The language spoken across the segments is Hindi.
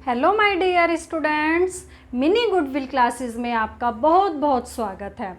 Hello my dear students, mini goodwill classes में आपका बहुत बहुत स्वागत है।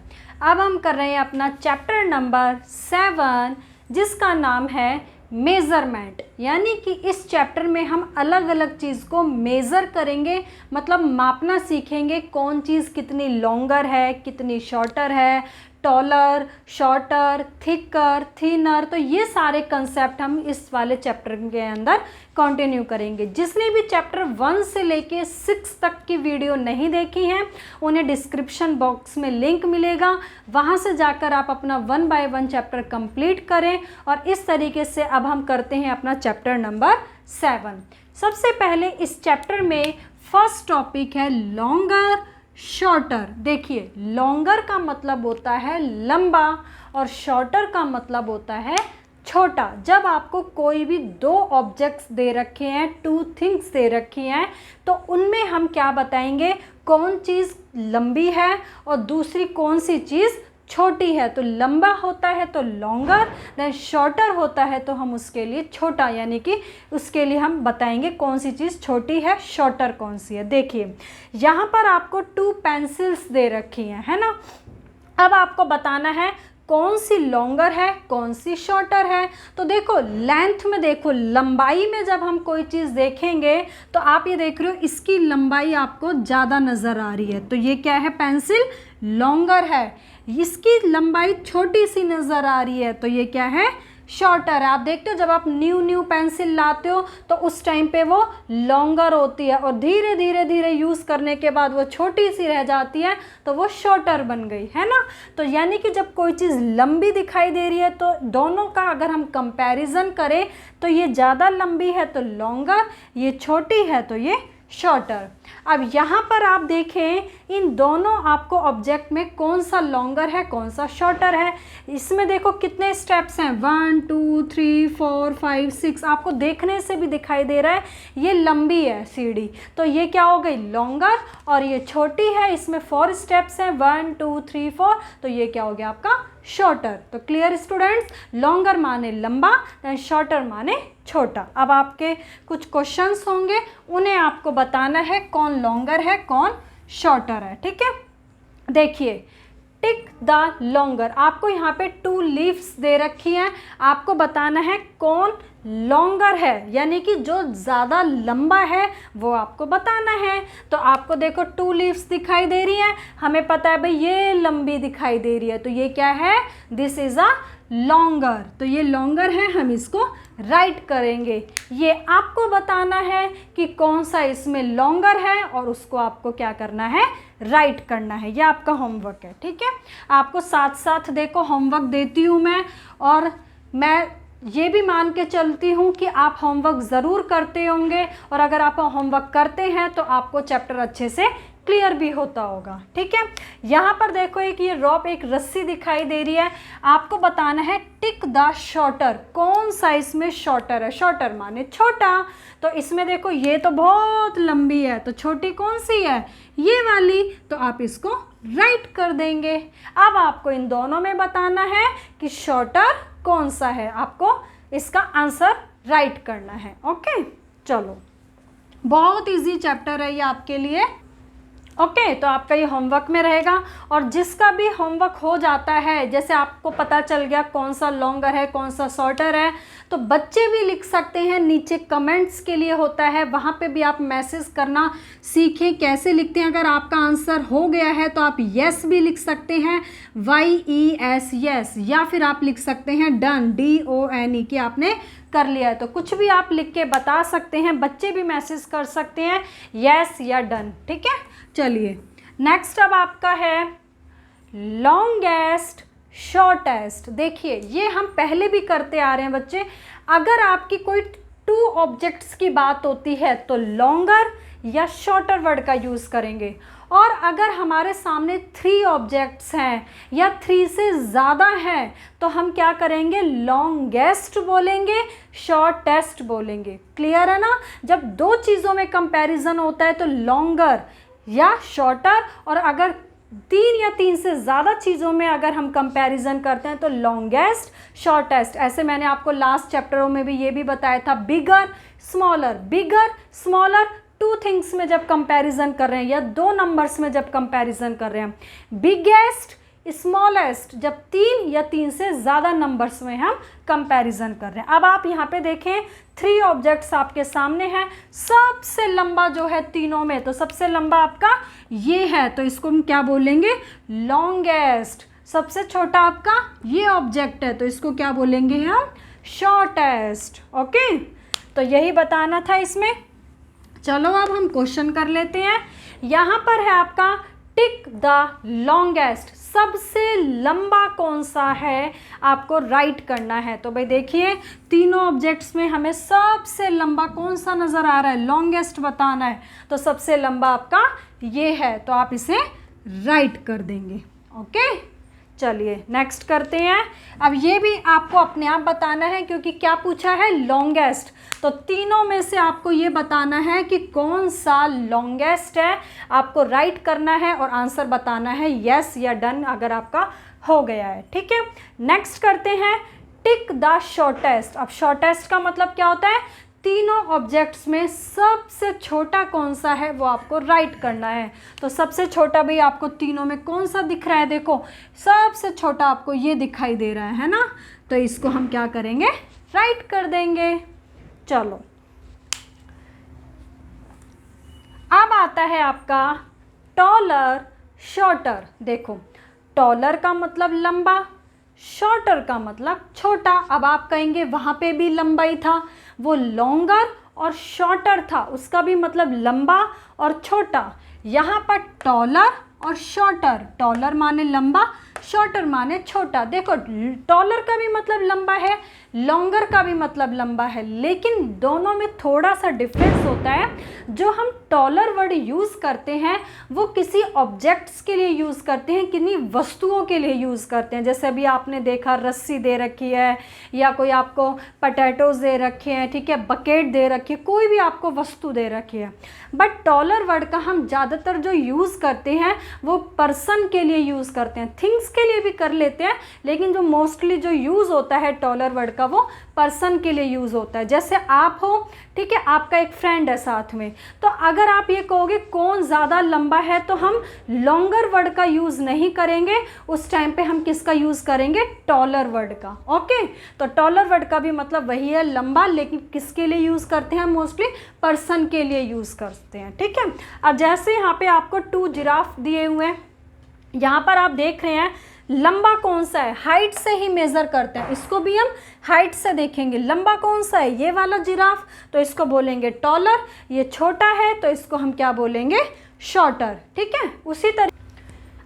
अब हम कर रहे हैं अपना चैप्टर नंबर 7 जिसका नाम है मेज़रमेंट। यानी कि इस चैप्टर में हम अलग अलग चीज़ को मेज़र करेंगे, मतलब मापना सीखेंगे। कौन चीज़ कितनी लॉन्गर है, कितनी शॉर्टर है, टॉलर, शॉर्टर, थिकर, थिनर। तो ये सारे कंसेप्ट हम इस वाले चैप्टर के अंदर कंटिन्यू करेंगे। जिसने भी चैप्टर 1 से लेके 6 तक की वीडियो नहीं देखी हैं उन्हें डिस्क्रिप्शन बॉक्स में लिंक मिलेगा, वहाँ से जाकर आप अपना 1 बाय 1 चैप्टर कंप्लीट करें। और इस तरीके से अब हम करते हैं अपना चैप्टर नंबर 7। सबसे पहले इस चैप्टर में फर्स्ट टॉपिक है लॉन्गर शॉर्टर। देखिए, लॉन्गर का मतलब होता है लंबा और शॉर्टर का मतलब होता है छोटा। जब आपको कोई भी दो ऑब्जेक्ट्स दे रखे हैं, टू थिंग्स दे रखी हैं, तो उनमें हम क्या बताएंगे, कौन चीज़ लंबी है और दूसरी कौन सी चीज़ छोटी है। तो लंबा होता है तो लॉन्गर, देन शॉर्टर होता है तो हम उसके लिए छोटा, यानी कि उसके लिए हम बताएंगे कौन सी चीज़ छोटी है, शॉर्टर कौन सी है। देखिए, यहाँ पर आपको 2 पेंसिल्स दे रखी हैं, है ना। अब आपको बताना है कौन सी लॉन्गर है, कौन सी शॉर्टर है। तो देखो, लेंथ में देखो, लंबाई में जब हम कोई चीज़ देखेंगे तो आप ये देख रहे हो इसकी लंबाई आपको ज़्यादा नज़र आ रही है, तो ये क्या है, पेंसिल लॉन्गर है। इसकी लंबाई छोटी सी नज़र आ रही है तो ये क्या है, शॉर्टर है। आप देखते हो जब आप न्यू पेंसिल लाते हो तो उस टाइम पे वो लॉन्गर होती है और धीरे धीरे यूज़ करने के बाद वो छोटी सी रह जाती है तो वो शॉर्टर बन गई, है ना। तो यानी कि जब कोई चीज़ लंबी दिखाई दे रही है तो दोनों का अगर हम कंपैरिजन करें तो ये ज़्यादा लंबी है तो लॉन्गर, ये छोटी है तो ये शॉर्टर। अब यहाँ पर आप देखें इन दोनों आपको ऑब्जेक्ट में कौन सा लॉन्गर है, कौन सा शॉर्टर है। इसमें देखो कितने स्टेप्स हैं, 1 2 3 4 5 6। आपको देखने से भी दिखाई दे रहा है ये लंबी है सीढ़ी, तो ये क्या हो गई, लॉन्गर। और ये छोटी है, इसमें 4 स्टेप्स हैं, 1 2 3 4, तो ये क्या हो गया आपका शॉर्टर। तो क्लियर स्टूडेंट्स, लॉन्गर माने लंबा, देन शॉर्टर माने छोटा। अब आपके कुछ क्वेश्चंस होंगे, उन्हें आपको बताना है कौन लॉन्गर है, कौन शॉर्टर है, ठीक है। देखिए, टिक द लॉन्गर, आपको यहाँ पे 2 लीव्स दे रखी हैं, आपको बताना है कौन लॉन्गर है, यानी कि जो ज़्यादा लंबा है वो आपको बताना है। तो आपको देखो 2 लीव्स दिखाई दे रही हैं, हमें पता है भाई ये लंबी दिखाई दे रही है तो ये क्या है, दिस इज़ अ लॉन्गर। तो ये लॉन्गर है, हम इसको राइट करेंगे। ये आपको बताना है कि कौन सा इसमें लॉन्गर है और उसको आपको क्या करना है, राइट करना है। ये आपका होमवर्क है, ठीक है। आपको साथ साथ देखो होमवर्क देती हूँ मैं, और मैं ये भी मान के चलती हूँ कि आप होमवर्क ज़रूर करते होंगे, और अगर आप होमवर्क करते हैं तो आपको चैप्टर अच्छे से क्लियर भी होता होगा, ठीक है। यहाँ पर देखो एक ये रॉप, एक रस्सी दिखाई दे रही है, आपको बताना है टिक द शॉर्टर, कौन सा इसमें शॉर्टर है। शॉर्टर माने छोटा, तो इसमें देखो ये तो बहुत लंबी है तो छोटी कौन सी है, ये वाली, तो आप इसको राइट कर देंगे। अब आपको इन दोनों में बताना है कि शॉर्टर कौन सा है, आपको इसका आंसर राइट करना है, ओके। चलो, बहुत इजी चैप्टर है ये आपके लिए, ओके। तो आपका ये होमवर्क में रहेगा, और जिसका भी होमवर्क हो जाता है, जैसे आपको पता चल गया कौन सा लॉन्गर है, कौन सा शॉर्टर है, तो बच्चे भी लिख सकते हैं, नीचे कमेंट्स के लिए होता है, वहाँ पे भी आप मैसेज करना सीखें कैसे लिखते हैं। अगर आपका आंसर हो गया है तो आप यस भी लिख सकते हैं, YES यस, या फिर आप लिख सकते हैं डन, DONE, कि आपने कर लिया है। तो कुछ भी आप लिख के बता सकते हैं, बच्चे भी मैसेज कर सकते हैं यस या डन, ठीक है। चलिए नेक्स्ट अब आपका है लॉन्गेस्ट शॉर्टेस्ट। देखिए, ये हम पहले भी करते आ रहे हैं बच्चे। अगर आपकी कोई 2 ऑब्जेक्ट्स की बात होती है तो लॉन्गर या शॉर्टर वर्ड का यूज़ करेंगे, और अगर हमारे सामने 3 ऑब्जेक्ट्स हैं या 3 से ज़्यादा हैं तो हम क्या करेंगे, लॉन्गेस्ट बोलेंगे, शॉर्टेस्ट बोलेंगे। क्लियर है ना। जब 2 चीज़ों में कंपैरिजन होता है तो लॉन्गर या शॉर्टर, और अगर 3 या 3 से ज़्यादा चीज़ों में अगर हम कंपैरिजन करते हैं तो लॉन्गेस्ट, शॉर्टेस्ट। ऐसे मैंने आपको लास्ट चैप्टरों में भी ये भी बताया था, बिगर स्मॉलर, टू थिंग्स में जब कंपैरिजन कर रहे हैं या दो नंबर्स में जब कंपैरिजन कर रहे हैं, बिगेस्ट स्मॉलेस्ट जब तीन या तीन से ज़्यादा नंबर्स में हम कंपैरिजन कर रहे हैं। अब आप यहाँ पे देखें 3 ऑब्जेक्ट्स आपके सामने हैं, सबसे लंबा जो है तीनों में, तो सबसे लंबा आपका ये है, तो इसको हम क्या बोलेंगे, लॉन्गेस्ट। सबसे छोटा आपका ये ऑब्जेक्ट है, तो इसको क्या बोलेंगे हम, शॉर्टेस्ट। ओके, तो यही बताना था इसमें। चलो अब हम क्वेश्चन कर लेते हैं। यहाँ पर है आपका टिक द लॉन्गेस्ट, सबसे लंबा कौन सा है आपको राइट करना है। तो भाई देखिए तीनों ऑब्जेक्ट्स में हमें सबसे लंबा कौन सा नज़र आ रहा है, लॉन्गेस्ट बताना है, तो सबसे लंबा आपका ये है, तो आप इसे राइट कर देंगे। ओके, चलिए नेक्स्ट करते हैं। अब ये भी आपको अपने आप बताना है, क्योंकि क्या पूछा है, लॉन्गेस्ट, तो तीनों में से आपको ये बताना है कि कौन सा लॉन्गेस्ट है, आपको राइट करना है और आंसर बताना है यस या डन अगर आपका हो गया है। ठीक है, नेक्स्ट करते हैं टिक द शॉर्टेस्ट। अब शॉर्टेस्ट का मतलब क्या होता है, तीनों ऑब्जेक्ट्स में सबसे छोटा कौन सा है वो आपको राइट करना है। तो सबसे छोटा भाई आपको तीनों में कौन सा दिख रहा है, देखो सबसे छोटा आपको ये दिखाई दे रहा है ना, तो इसको हम क्या करेंगे, राइट कर देंगे। चलो अब आता है आपका टॉलर शॉर्टर। देखो टॉलर का मतलब लंबा, शॉर्टर का मतलब छोटा। अब आप कहेंगे वहाँ पे भी लंबा ही था, वो लॉन्गर और शॉर्टर था, उसका भी मतलब लंबा और छोटा। यहाँ पर टॉलर और शॉर्टर, टॉलर माने लंबा, शॉर्टर माने छोटा। देखो टॉलर का भी मतलब लंबा है, लॉन्गर का भी मतलब लंबा है, लेकिन दोनों में थोड़ा सा डिफरेंस होता है। जो हम टॉलर वर्ड यूज़ करते हैं वो किसी ऑब्जेक्ट्स के लिए यूज़ करते हैं, किन्हीं वस्तुओं के लिए यूज़ करते हैं। जैसे अभी आपने देखा रस्सी दे रखी है, या कोई आपको पटैटोज दे रखे हैं, ठीक है, बकेट दे रखी है, कोई भी आपको वस्तु दे रखी है। बट टॉलर वर्ड का हम ज़्यादातर जो यूज़ करते हैं वो पर्सन के लिए यूज़ करते हैं, थिंग्स के लिए भी कर लेते हैं, लेकिन जो मोस्टली जो यूज़ होता है टॉलर वर्ड का वो पर्सन के लिए यूज़ होता है। जैसे आप हो, ठीक है, आपका एक फ्रेंड है साथ में, तो अगर आप ये कहोगे कौन ज़्यादा लंबा है, तो हम लॉन्गर वर्ड का यूज़ नहीं करेंगे, उस टाइम पे हम किसका यूज़ करेंगे, टॉलर वर्ड का। ओके, तो टॉलर वर्ड का भी मतलब वही है, लंबा, लेकिन किसके लिए यूज़ करते हैं, मोस्टली पर्सन के लिए यूज़ करते हैं। ठीक है, अब जैसे यहाँ पे आपको 2 जिराफ दिए हुए हैं, यहाँ पर आप देख रहे हैं लंबा कौन सा है, हाइट से ही मेज़र करते हैं, इसको भी हम हाइट से देखेंगे। लंबा कौन सा है, ये वाला जिराफ, तो इसको बोलेंगे टॉलर। ये छोटा है तो इसको हम क्या बोलेंगे, शॉर्टर। ठीक है, उसी तरह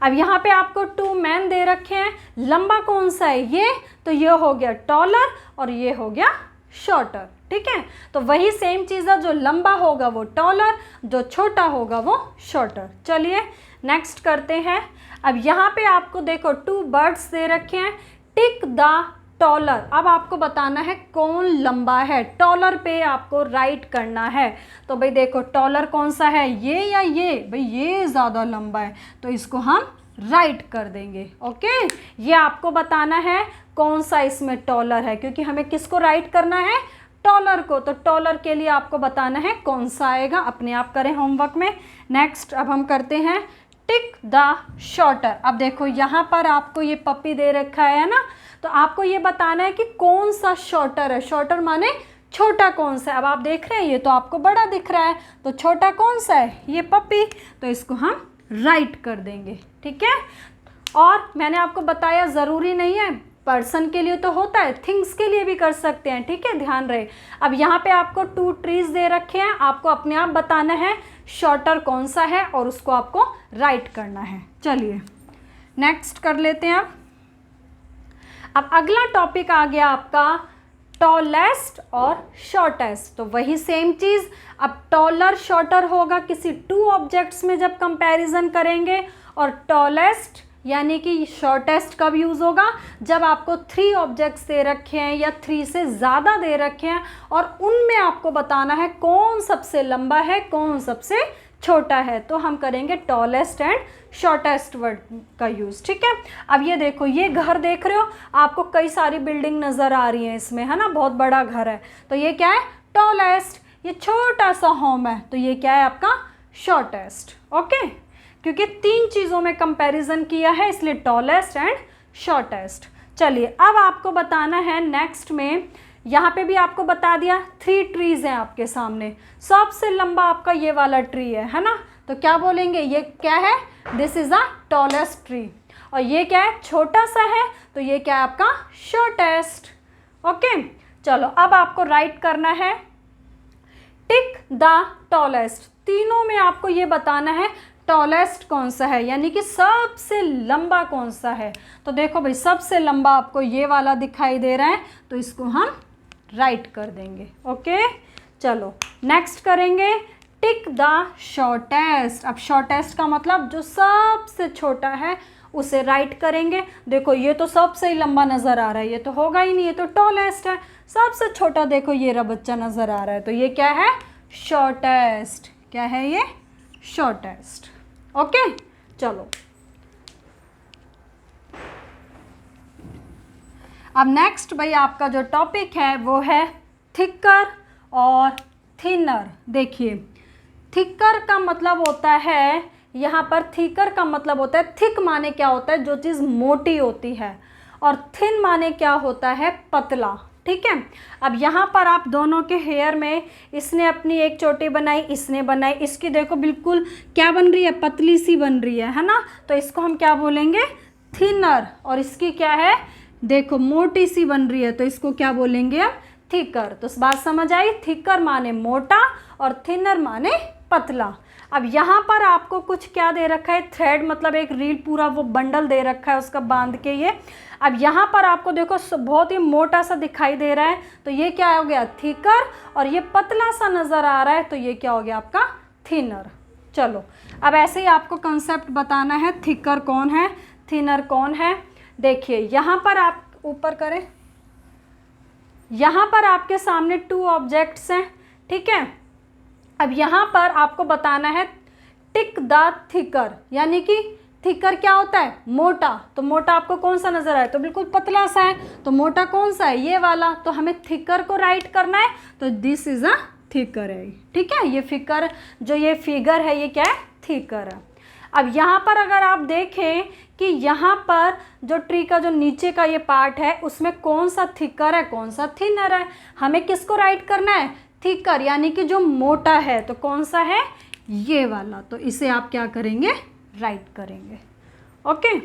अब यहाँ पे आपको 2 मैन दे रखे हैं, लंबा कौन सा है, ये, तो ये हो गया टॉलर और ये हो गया शॉर्टर। ठीक है, तो वही सेम चीज़ है, जो लंबा होगा वो टॉलर, जो छोटा होगा वो शॉर्टर। चलिए नेक्स्ट करते हैं। अब यहाँ पे आपको देखो 2 बर्ड्स दे रखे हैं, टिक द टॉलर। अब आपको बताना है कौन लंबा है, टॉलर पे आपको राइट करना है। तो भाई देखो टॉलर कौन सा है, ये या ये, भाई ये ज़्यादा लंबा है, तो इसको हम राइट कर देंगे। ओके, ये आपको बताना है कौन सा इसमें टॉलर है, क्योंकि हमें किसको राइट करना है, टॉलर को, तो टॉलर के लिए आपको बताना है कौन सा आएगा, अपने आप करें होमवर्क में। नेक्स्ट अब हम करते हैं टिक द शॉर्टर। अब देखो यहाँ पर आपको ये पप्पी दे रखा है ना, तो आपको ये बताना है कि कौन सा शॉर्टर है, शॉर्टर माने छोटा कौन सा है। अब आप देख रहे हैं ये तो आपको बड़ा दिख रहा है, तो छोटा कौन सा है, ये पप्पी, तो इसको हम राइट कर देंगे। ठीक है, और मैंने आपको बताया ज़रूरी नहीं है, पर्सन के लिए तो होता है, थिंग्स के लिए भी कर सकते हैं। ठीक है, ध्यान रहे। अब यहाँ पे आपको 2 ट्रीज दे रखे हैं, आपको अपने आप बताना है शॉर्टर कौन सा है और उसको आपको राइट करना है। चलिए नेक्स्ट कर लेते हैं। अब अगला टॉपिक आ गया आपका टॉलेस्ट और शॉर्टेस्ट। तो वही सेम चीज़, अब टॉलर शॉर्टर होगा किसी 2 ऑब्जेक्ट्स में जब कंपैरिजन करेंगे, और टॉलेस्ट यानी कि शॉर्टेस्ट कब यूज़ होगा, जब आपको 3 ऑब्जेक्ट्स दे रखे हैं या 3 से ज़्यादा दे रखे हैं और उनमें आपको बताना है कौन सबसे लंबा है, कौन सबसे छोटा है। तो हम करेंगे टॉलेस्ट एंड शॉर्टेस्ट वर्ड का यूज़। ठीक है, अब ये देखो, ये घर देख रहे हो, आपको कई सारी बिल्डिंग नज़र आ रही हैं इसमें, है ना, बहुत बड़ा घर है, तो ये क्या है, टॉलेस्ट। ये छोटा सा होम है, तो ये क्या है आपका शॉर्टेस्ट। ओके, क्योंकि 3 चीज़ों में कंपैरिजन किया है इसलिए टॉलेस्ट एंड शॉर्टेस्ट। चलिए अब आपको बताना है नेक्स्ट में, यहाँ पे भी आपको बता दिया 3 ट्रीज़ हैं आपके सामने। सबसे लंबा आपका ये वाला ट्री है ना, तो क्या बोलेंगे, ये क्या है, this is a tallest tree. और ये क्या है, छोटा सा है, तो ये क्या है आपका शॉर्टेस्ट। ओके, चलो अब आपको राइट करना है टिक द टॉलेस्ट। तीनों में आपको ये बताना है टॉलेस्ट कौन सा है, यानी कि सबसे लंबा कौन सा है। तो देखो भाई, सबसे लंबा आपको ये वाला दिखाई दे रहा है, तो इसको हम राइट कर देंगे। ओके, चलो नेक्स्ट करेंगे टिक द शॉर्टेस्ट। अब शॉर्टेस्ट का मतलब जो सबसे छोटा है उसे राइट करेंगे। देखो ये तो सबसे ही लंबा नज़र आ रहा है, ये तो होगा ही नहीं, ये तो टॉलेस्ट है। सबसे छोटा देखो ये रहा बच्चा नज़र आ रहा है, तो ये क्या है, शॉर्टेस्ट। क्या है ये, शॉर्टेस्ट। ओके, चलो अब नेक्स्ट भाई आपका जो टॉपिक है वो है थिकर और थिनर। देखिए थिकर का मतलब होता है, यहाँ पर थिकर का मतलब होता है, थिक माने क्या होता है, जो चीज़ मोटी होती है, और थिन माने क्या होता है, पतला। ठीक है, अब यहाँ पर आप दोनों के हेयर में, इसने अपनी एक चोटी बनाई, इसने बनाई, इसकी देखो बिल्कुल क्या बन रही है, पतली सी बन रही है ना, तो इसको हम क्या बोलेंगे, थिनर। और इसकी क्या है, देखो मोटी सी बन रही है, तो इसको क्या बोलेंगे हम, थिकर। तो बात समझ आई, थिकर माने मोटा और थिनर माने पतला। अब यहाँ पर आपको कुछ क्या दे रखा है, थ्रेड मतलब एक रील, पूरा वो बंडल दे रखा है उसका बांध के ये। अब यहाँ पर आपको देखो बहुत ही मोटा सा दिखाई दे रहा है, तो ये क्या हो गया, थिकर, और ये पतला सा नज़र आ रहा है, तो ये क्या हो गया आपका, थिनर। चलो अब ऐसे ही आपको कंसेप्ट बताना है, थिकर कौन है, थिनर कौन है। देखिए यहाँ पर आप ऊपर करें, यहाँ पर आपके सामने 2 ऑब्जेक्ट्स हैं। ठीक है, अब यहाँ पर आपको बताना है टिक द थिकर, यानी कि थिकर क्या होता है, मोटा। तो मोटा आपको कौन सा नज़र आए, तो बिल्कुल पतला सा है, तो मोटा कौन सा है, ये वाला। तो हमें थिकर को राइट करना है, तो दिस इज़ अ थिकर है। ठीक है, ये फिकर, जो ये फिगर है ये क्या है, थिकर है। अब यहाँ पर अगर आप देखें कि यहाँ पर जो ट्री का जो नीचे का ये पार्ट है, उसमें कौन सा थिकर है, कौन सा थिनर है, हमें किसको राइट करना है, थिकर, यानी कि जो मोटा है, तो कौन सा है, ये वाला। तो इसे आप क्या करेंगे, राइट करेंगे। ओके,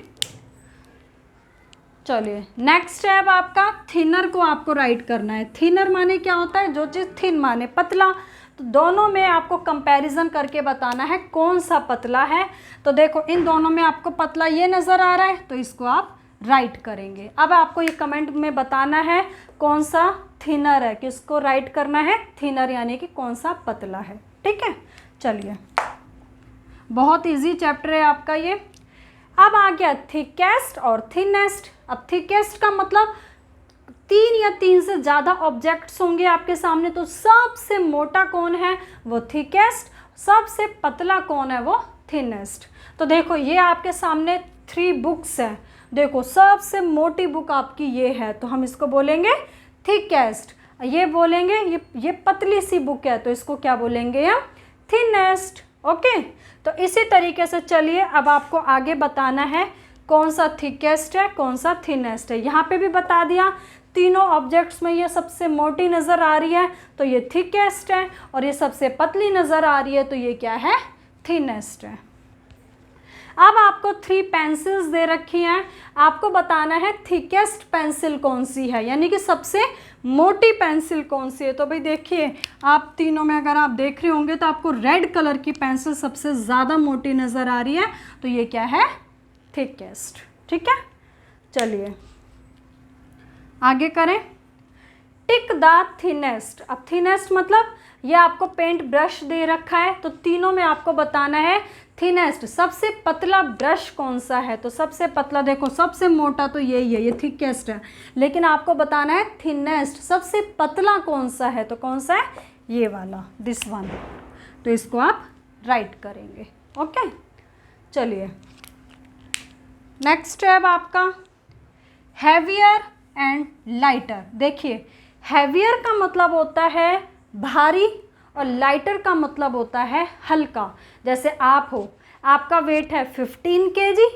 चलिए नेक्स्ट है अब आपका थिनर को आपको राइट करना है। थिनर माने क्या होता है, जो चीज़ थिन माने पतला। तो दोनों में आपको कंपैरिजन करके बताना है कौन सा पतला है। तो देखो इन दोनों में आपको पतला ये नज़र आ रहा है, तो इसको आप राइट करेंगे। अब आपको ये कमेंट में बताना है कौन सा थिनर है, किसको राइट करना है, थिनर, यानी कि कौन सा पतला है। ठीक है, चलिए बहुत इजी चैप्टर है आपका ये। अब आ गया थिकेस्ट और थिनेस्ट। अब थिकेस्ट का मतलब 3 या 3 से ज़्यादा ऑब्जेक्ट्स होंगे आपके सामने, तो सबसे मोटा कौन है, वो थिकेस्ट, सबसे पतला कौन है, वो थिनेस्ट। तो देखो ये आपके सामने 3 बुक्स हैं। देखो सबसे मोटी बुक आपकी ये है, तो हम इसको बोलेंगे थिकेस्ट। ये बोलेंगे ये पतली सी बुक है, तो इसको क्या बोलेंगे हम, थिनेस्ट। ओके, तो इसी तरीके से चलिए अब आपको आगे बताना है कौन सा थिकेस्ट है, कौन सा थिनेस्ट है। यहाँ पे भी बता दिया, तीनों ऑब्जेक्ट्स में ये सबसे मोटी नज़र आ रही है, तो ये थिकेस्ट है, और ये सबसे पतली नज़र आ रही है, तो ये क्या है, थिनेस्ट है। अब आपको 3 पेंसिल्स दे रखी हैं, आपको बताना है थिकेस्ट पेंसिल कौन सी है, यानी कि सबसे मोटी पेंसिल कौन सी है। तो भाई देखिए आप तीनों में अगर आप देख रहे होंगे तो आपको रेड कलर की पेंसिल सबसे ज़्यादा मोटी नज़र आ रही है, तो ये क्या है, थिकेस्ट। ठीक है, चलिए आगे करें, टिक द थिनेस्ट। अब थिनेस्ट मतलब ये आपको पेंट ब्रश दे रखा है, तो तीनों में आपको बताना है थिनेस्ट, सबसे पतला ब्रश कौन सा है। तो सबसे पतला देखो, सबसे मोटा तो यही है, ये थिकेस्ट है, लेकिन आपको बताना है थिनेस्ट, सबसे पतला कौन सा है, तो कौन सा है, ये वाला, दिस वन। तो इसको आप राइट करेंगे। ओके, चलिए नेक्स्ट है अब आपका हैवियर एंड लाइटर। देखिए हैवियर का मतलब होता है भारी, और लाइटर का मतलब होता है हल्का। जैसे आप हो, आपका वेट है 15 kg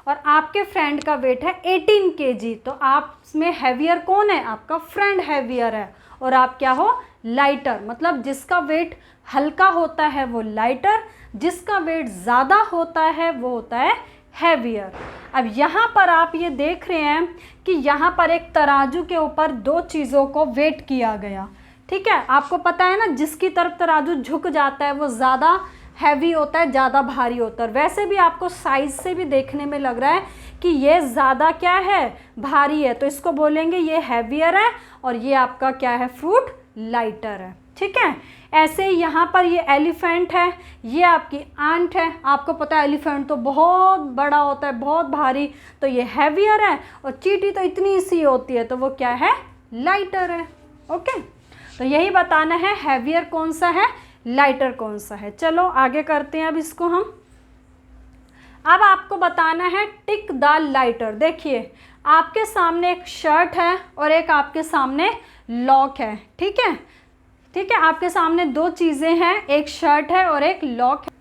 और आपके फ्रेंड का वेट है 18 kg, तो आप में हैवियर कौन है? आपका फ्रेंड हैवियर है और आप क्या हो? लाइटर। मतलब जिसका वेट हल्का होता है वो लाइटर, जिसका वेट ज़्यादा होता है वो होता है हैवियर। अब यहाँ पर आप ये देख रहे हैं कि यहाँ पर एक तराजू के ऊपर दो चीज़ों को वेट किया गया, ठीक है। आपको पता है ना, जिसकी तरफ तराजू झुक जाता है वो ज़्यादा हैवी होता है, ज़्यादा भारी होता है। वैसे भी आपको साइज़ से भी देखने में लग रहा है कि ये ज़्यादा क्या है? भारी है, तो इसको बोलेंगे ये हैवियर है और ये आपका क्या है? फ्रूट लाइटर है, ठीक है। ऐसे ही यहाँ पर ये एलिफेंट है, ये आपकी आंट है। आपको पता है एलिफेंट तो बहुत बड़ा होता है, बहुत भारी, तो ये हैवियर है। और चींटी तो इतनी सी होती है, तो वो क्या है? लाइटर है। ओके, तो यही बताना है हैवियर कौन सा है, लाइटर कौन सा है। चलो आगे करते हैं अब इसको हम। अब आपको बताना है टिक द लाइटर। देखिए आपके सामने एक शर्ट है और एक आपके सामने लॉक है, ठीक है, ठीक है। आपके सामने दो चीज़ें हैं, एक शर्ट है और एक लॉक है।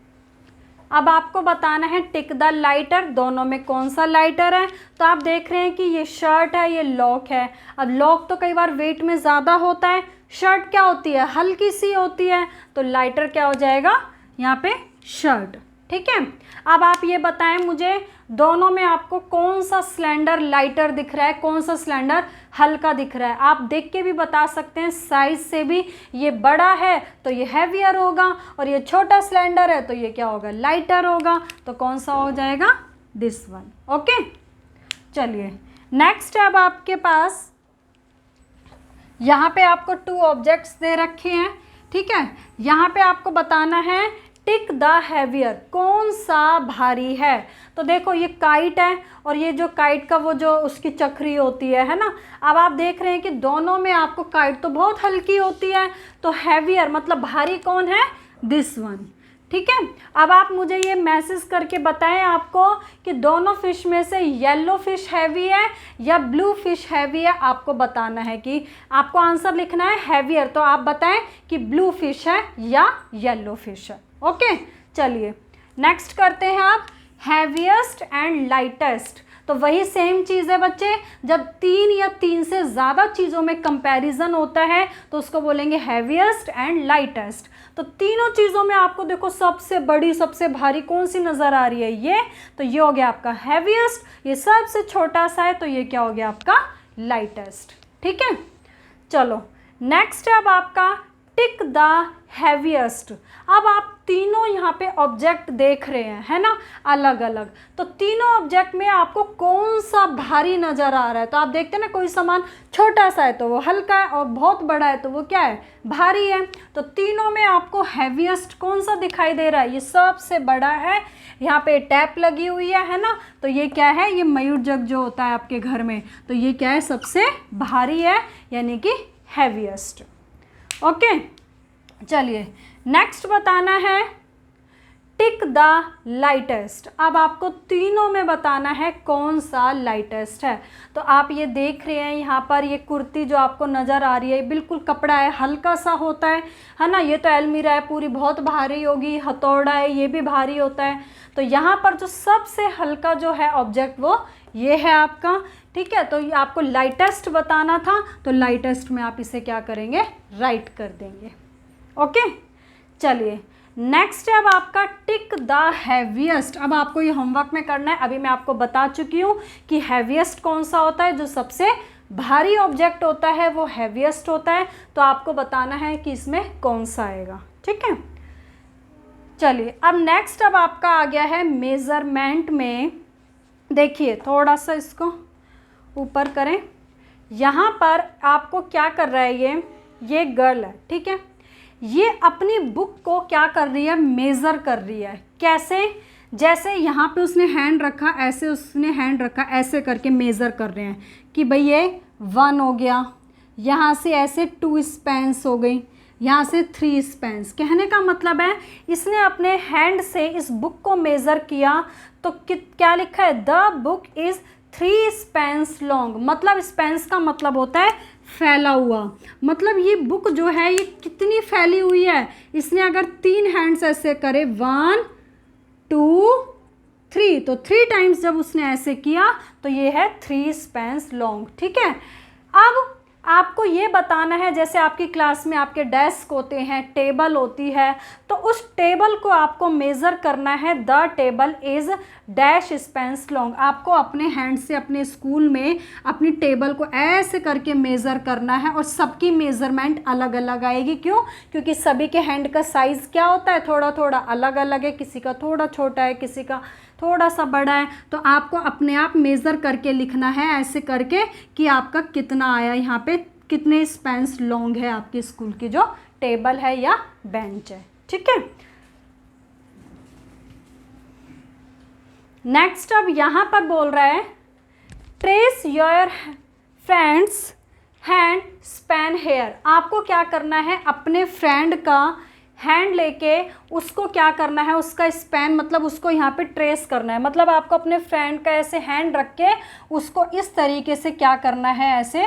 अब आपको बताना है टिक द लाइटर, दोनों में कौन सा लाइटर है। तो आप देख रहे हैं कि ये शर्ट है, ये लॉक है। अब लॉक तो कई बार वेट में ज़्यादा होता है, शर्ट क्या होती है? हल्की सी होती है, तो लाइटर क्या हो जाएगा यहाँ पे? शर्ट, ठीक है। अब आप ये बताएं मुझे, दोनों में आपको कौन सा सिलेंडर लाइटर दिख रहा है, कौन सा सिलेंडर हल्का दिख रहा है? आप देख के भी बता सकते हैं, साइज से भी। ये बड़ा है तो ये हैवियर होगा और ये छोटा सिलेंडर है तो ये क्या होगा? लाइटर होगा। तो कौन सा हो जाएगा? This one. ओके, चलिए नेक्स्ट। अब आपके पास यहाँ पे आपको टू ऑब्जेक्ट्स दे रखे हैं, ठीक है। यहाँ पे आपको बताना है टिक द हैवियर, कौन सा भारी है। तो देखो ये काइट है और ये जो काइट का वो जो उसकी चक्री होती है ना। अब आप देख रहे हैं कि दोनों में आपको काइट तो बहुत हल्की होती है, तो हैवियर मतलब भारी कौन है? दिस वन, ठीक है। अब आप मुझे ये मैसेज करके बताएं आपको कि दोनों फिश में से येलो फिश हैवी है या ब्लू फिश हैवी है। आपको बताना है कि आपको आंसर लिखना है हैवियर, तो आप बताएं कि ब्लू फिश है या येलो फिश है। ओके, चलिए नेक्स्ट करते हैं आप हैवीएस्ट एंड लाइटेस्ट। तो वही सेम चीज़ है बच्चे, जब तीन या तीन से ज़्यादा चीज़ों में कंपैरिजन होता है तो उसको बोलेंगे हैवीएस्ट एंड लाइटेस्ट। तो तीनों चीज़ों में आपको देखो सबसे बड़ी सबसे भारी कौन सी नज़र आ रही है? ये, तो ये हो गया आपका हैवीएस्ट। ये सबसे छोटा सा है तो ये क्या हो गया आपका? लाइटेस्ट, ठीक है। चलो नेक्स्ट है अब आपका टिक द हैवीएस्ट। अब आप तीनों यहाँ पे ऑब्जेक्ट देख रहे हैं, है ना, अलग अलग। तो तीनों ऑब्जेक्ट में आपको कौन सा भारी नज़र आ रहा है? तो आप देखते हैं ना, कोई सामान छोटा सा है तो वो हल्का है और बहुत बड़ा है तो वो क्या है? भारी है। तो तीनों में आपको हैवीएस्ट कौन सा दिखाई दे रहा है? ये सबसे बड़ा है। यहाँ पे टैप लगी हुई है ना, तो ये क्या है? ये मयूर जग जो होता है आपके घर में, तो ये क्या है? सबसे भारी है, यानी कि हैवीएस्ट। ओके, चलिए नेक्स्ट बताना है टिक द लाइटेस्ट। अब आपको तीनों में बताना है कौन सा लाइटेस्ट है। तो आप ये देख रहे हैं यहाँ पर ये कुर्ती जो आपको नज़र आ रही है, बिल्कुल कपड़ा है, हल्का सा होता है ना। ये तो अलमीरा है पूरी, बहुत भारी होगी। हथौड़ा है, ये भी भारी होता है। तो यहाँ पर जो सबसे हल्का जो है ऑब्जेक्ट वो ये है आपका, ठीक है। तो ये आपको लाइटेस्ट बताना था, तो लाइटेस्ट में आप इसे क्या करेंगे? राइट कर देंगे। ओके, चलिए नेक्स्ट है अब आपका टिक द हैवीएस्ट। अब आपको ये होमवर्क में करना है। अभी मैं आपको बता चुकी हूँ कि हैवीएस्ट कौन सा होता है, जो सबसे भारी ऑब्जेक्ट होता है वो हैवीएस्ट होता है। तो आपको बताना है कि इसमें कौन सा आएगा, ठीक है। चलिए अब नेक्स्ट अब आपका आ गया है मेज़रमेंट में। देखिए थोड़ा सा इसको ऊपर करें। यहाँ पर आपको क्या कर रहा है? ये गर्ल है, ठीक है। ये अपनी बुक को क्या कर रही है? मेज़र कर रही है। कैसे? जैसे यहाँ पे उसने हैंड रखा, ऐसे उसने हैंड रखा, ऐसे करके मेज़र कर रहे हैं कि भाई ये 1 हो गया, यहाँ से ऐसे 2 स्पेंस हो गई, यहाँ से 3 स्पेंस। कहने का मतलब है इसने अपने हैंड से इस बुक को मेज़र किया। तो क्या लिखा है? The book is 3 Spence long. मतलब स्पेंस का मतलब होता है फैला हुआ, मतलब ये बुक जो है ये कितनी फैली हुई है। इसने अगर 3 हैंड्स ऐसे करे 1 2 3, तो 3 टाइम्स जब उसने ऐसे किया तो ये है 3 स्पैन्स लॉन्ग। ठीक है, अब आपको ये बताना है, जैसे आपकी क्लास में आपके डेस्क होते हैं, टेबल होती है, तो उस टेबल को आपको मेज़र करना है। The table is dash spans long. आपको अपने हैंड से अपने स्कूल में अपनी टेबल को ऐसे करके मेज़र करना है, और सबकी मेज़रमेंट अलग अलग आएगी। क्यों? क्योंकि सभी के हैंड का साइज़ क्या होता है, थोड़ा थोड़ा अलग अलग है, किसी का थोड़ा छोटा है, किसी का थोड़ा सा बड़ा है। तो आपको अपने आप मेज़र करके लिखना है ऐसे करके कि आपका कितना आया, यहाँ पे कितने स्पैन्स लॉन्ग है आपकी स्कूल की जो टेबल है या बेंच है। ठीक है, नेक्स्ट अब यहाँ पर बोल रहा है trace your friends hand span here. आपको क्या करना है, अपने फ्रेंड का हैंड लेके उसको क्या करना है, उसका स्पैन मतलब उसको यहाँ पे ट्रेस करना है। मतलब आपको अपने फ्रेंड का ऐसे हैंड रख के उसको इस तरीके से क्या करना है, ऐसे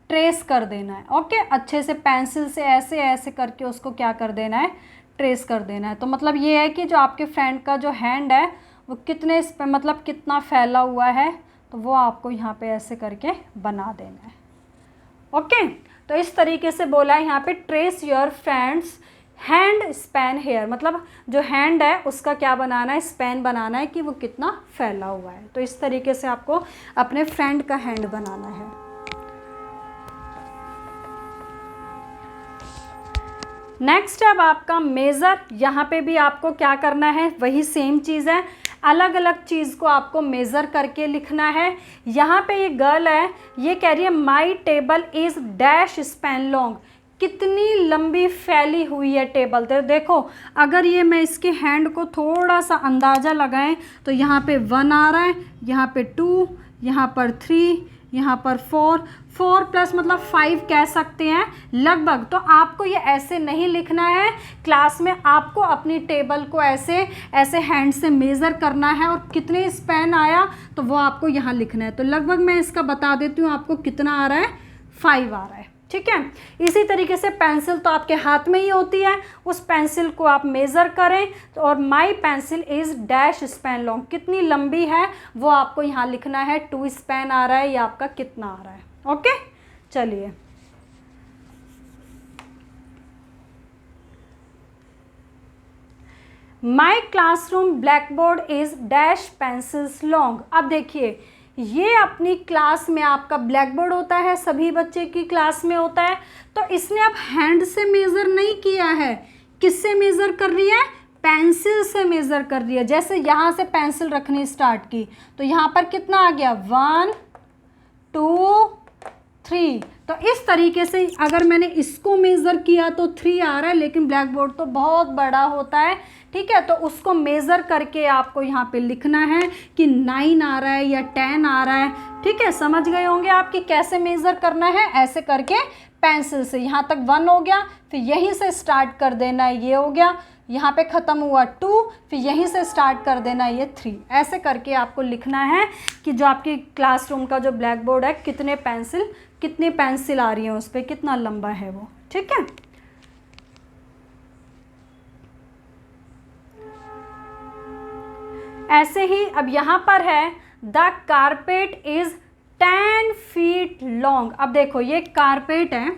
ट्रेस कर देना है। ओके, अच्छे से पेंसिल से ऐसे ऐसे करके उसको क्या कर देना है, ट्रेस कर देना है। तो मतलब ये है कि जो आपके फ्रेंड का जो हैंड है वो कितने इस पे मतलब कितना फैला हुआ है, तो वो आपको यहाँ पे ऐसे करके बना देना है। ओके, तो इस तरीके से बोला है यहाँ पे trace your friends hand span here, मतलब जो हैंड है उसका क्या बनाना है, स्पैन बनाना है कि वो कितना फैला हुआ है। तो इस तरीके से आपको अपने फ्रेंड का हैंड बनाना है। नेक्स्ट अब आपका मेज़र, यहाँ पे भी आपको क्या करना है, वही सेम चीज़ है, अलग अलग चीज़ को आपको मेज़र करके लिखना है। यहाँ पे ये गर्ल है, ये कह रही है माई table is dash span long, कितनी लंबी फैली हुई है टेबल। तो देखो अगर ये मैं इसके हैंड को थोड़ा सा अंदाज़ा लगाएं तो यहाँ पे 1 आ रहा है, यहाँ पे 2, यहाँ पर 3, यहाँ पर 4 प्लस मतलब 5 कह सकते हैं लगभग। तो आपको ये ऐसे नहीं लिखना है, क्लास में आपको अपनी टेबल को ऐसे ऐसे हैंड से मेज़र करना है और कितने स्पैन आया तो वो आपको यहाँ लिखना है। तो लगभग मैं इसका बता देती हूँ आपको कितना आ रहा है, 5 आ रहा है। ठीक है, इसी तरीके से पेंसिल तो आपके हाथ में ही होती है, उस पेंसिल को आप मेज़र करें तो, और माई pencil is dash span long, कितनी लंबी है वो आपको यहाँ लिखना है। 2 स्पैन आ रहा है या आपका कितना आ रहा है। ओके, चलिए माई classroom black board is dash pencils long. अब देखिए ये अपनी क्लास में आपका ब्लैक बोर्ड होता है, सभी बच्चे की क्लास में होता है। तो इसने अब हैंड से मेज़र नहीं किया है, किससे मेज़र कर रही है, पेंसिल से मेज़र कर रही है। जैसे यहाँ से पेंसिल रखनी स्टार्ट की तो यहाँ पर कितना आ गया, 1 2 3। तो इस तरीके से अगर मैंने इसको मेज़र किया तो 3 आ रहा है, लेकिन ब्लैक बोर्ड तो बहुत बड़ा होता है। ठीक है, तो उसको मेज़र करके आपको यहाँ पे लिखना है कि 9 आ रहा है या 10 आ रहा है। ठीक है, समझ गए होंगे आप कि कैसे मेज़र करना है, ऐसे करके पेंसिल से यहाँ तक 1 हो गया, फिर यहीं से स्टार्ट कर देना है, ये हो गया, यहाँ पे ख़त्म हुआ 2, फिर यहीं से स्टार्ट कर देना है, ये 3। ऐसे करके आपको लिखना है कि जो आपकी क्लासरूम का जो ब्लैक बोर्ड है कितनी पेंसिल आ रही है उस पर, कितना लंबा है वो। ठीक है, ऐसे ही अब यहाँ पर है the carpet is 10 feet long. अब देखो ये कारपेट है,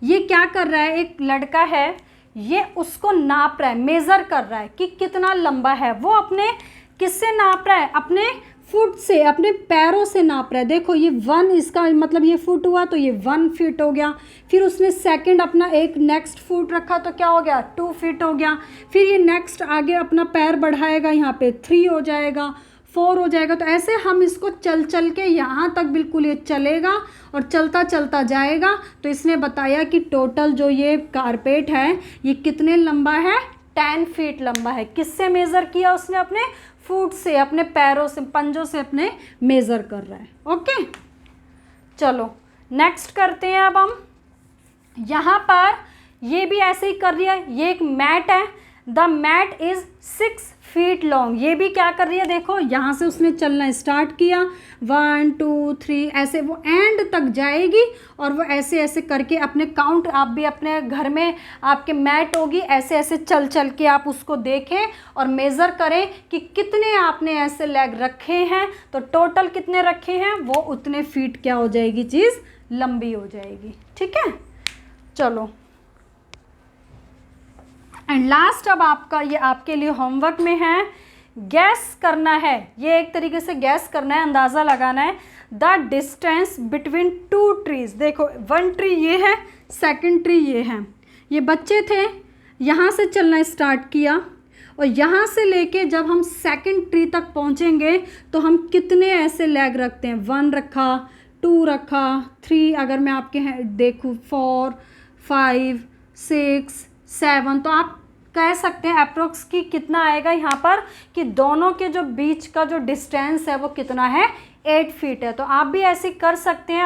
ये क्या कर रहा है, एक लड़का है, ये उसको नाप रहा है, मेज़र कर रहा है कि कितना लंबा है। वो अपने किससे नाप रहा है, अपने फुट से, अपने पैरों से नाप रहा है। देखो ये 1, इसका मतलब ये फुट हुआ तो ये 1 फीट हो गया। फिर उसने सेकंड अपना एक नेक्स्ट फुट रखा तो क्या हो गया, 2 फीट हो गया। फिर ये नेक्स्ट आगे अपना पैर बढ़ाएगा, यहाँ पे 3 हो जाएगा, 4 हो जाएगा। तो ऐसे हम इसको चल चल के यहाँ तक बिल्कुल ये चलेगा और चलता चलता जाएगा। तो इसने बताया कि टोटल जो ये कारपेट है ये कितने लंबा है, 10 फीट लंबा है। किससे मेज़र किया उसने, अपने फुट से, अपने पैरों से, पंजों से अपने मेज़र कर रहा है। ओके, चलो नेक्स्ट करते हैं। अब हम यहाँ पर ये भी ऐसे ही कर रही है, ये एक मैट है, the mat is 6 feet long. ये भी क्या कर रही है, देखो यहाँ से उसने चलना स्टार्ट किया, 1 2 3 ऐसे वो एंड तक जाएगी और वो ऐसे ऐसे करके अपने काउंट, आप भी अपने घर में आपके मैट होगी, ऐसे ऐसे चल चल के आप उसको देखें और मेज़र करें कि कितने आपने ऐसे लेग रखे हैं, तो टोटल कितने रखे हैं, वो उतने फीट क्या हो जाएगी, चीज़ लंबी हो जाएगी। ठीक है, चलो एंड लास्ट अब आपका ये आपके लिए होमवर्क में है, गैस करना है, ये एक तरीके से गैस करना है, अंदाज़ा लगाना है द डिस्टेंस बिटवीन 2 ट्रीज। देखो 1 ट्री ये है, 2nd ट्री ये है। ये बच्चे थे, यहाँ से चलना स्टार्ट किया और यहाँ से लेके जब हम 2nd ट्री तक पहुँचेंगे तो हम कितने ऐसे लेग रखते हैं, 1 रखा, 2 रखा, 3, अगर मैं आपके देखूँ 4 5 6 7, तो आप कह सकते हैं अप्रोक्स की कितना आएगा यहाँ पर कि दोनों के जो बीच का जो डिस्टेंस है वो कितना है, 8 फीट है। तो आप भी ऐसे कर सकते हैं,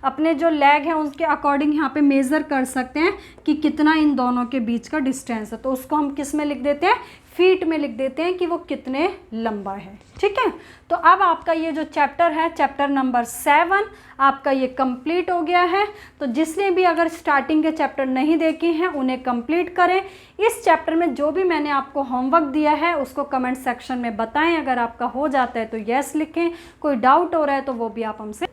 अपने जो लेग हैं उसके अकॉर्डिंग यहाँ पे मेज़र कर सकते हैं कि कितना इन दोनों के बीच का डिस्टेंस है। तो उसको हम किस में लिख देते हैं, फीट में लिख देते हैं कि वो कितने लंबा है। ठीक है, तो अब आपका ये जो चैप्टर है, चैप्टर नंबर 7 आपका ये कंप्लीट हो गया है। तो जिसने भी अगर स्टार्टिंग के चैप्टर नहीं देखे हैं उन्हें कंप्लीट करें। इस चैप्टर में जो भी मैंने आपको होमवर्क दिया है उसको कमेंट सेक्शन में बताएं, अगर आपका हो जाता है तो यस लिखें, कोई डाउट हो रहा है तो वो भी आप हमसे।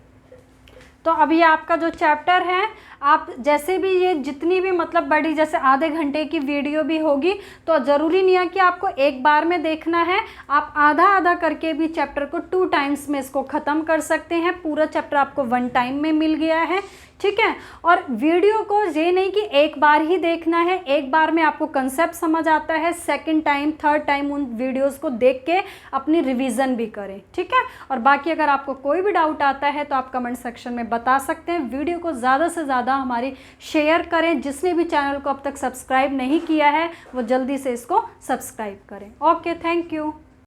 तो अभी आपका जो चैप्टर है, आप जैसे भी ये जितनी भी मतलब बड़ी जैसे आधे घंटे की वीडियो भी होगी तो ज़रूरी नहीं है कि आपको एक बार में देखना है, आप आधा आधा करके भी चैप्टर को 2 टाइम्स में इसको ख़त्म कर सकते हैं। पूरा चैप्टर आपको 1 टाइम में मिल गया है। ठीक है, और वीडियो को ये नहीं कि एक बार ही देखना है, एक बार में आपको कंसेप्ट समझ आता है, 2nd टाइम 3rd टाइम उन वीडियोस को देख के अपनी रिवीजन भी करें। ठीक है, और बाकी अगर आपको कोई भी डाउट आता है तो आप कमेंट सेक्शन में बता सकते हैं। वीडियो को ज़्यादा से ज़्यादा हमारी शेयर करें, जिसने भी चैनल को अब तक सब्सक्राइब नहीं किया है वो जल्दी से इसको सब्सक्राइब करें। Okay, thank you.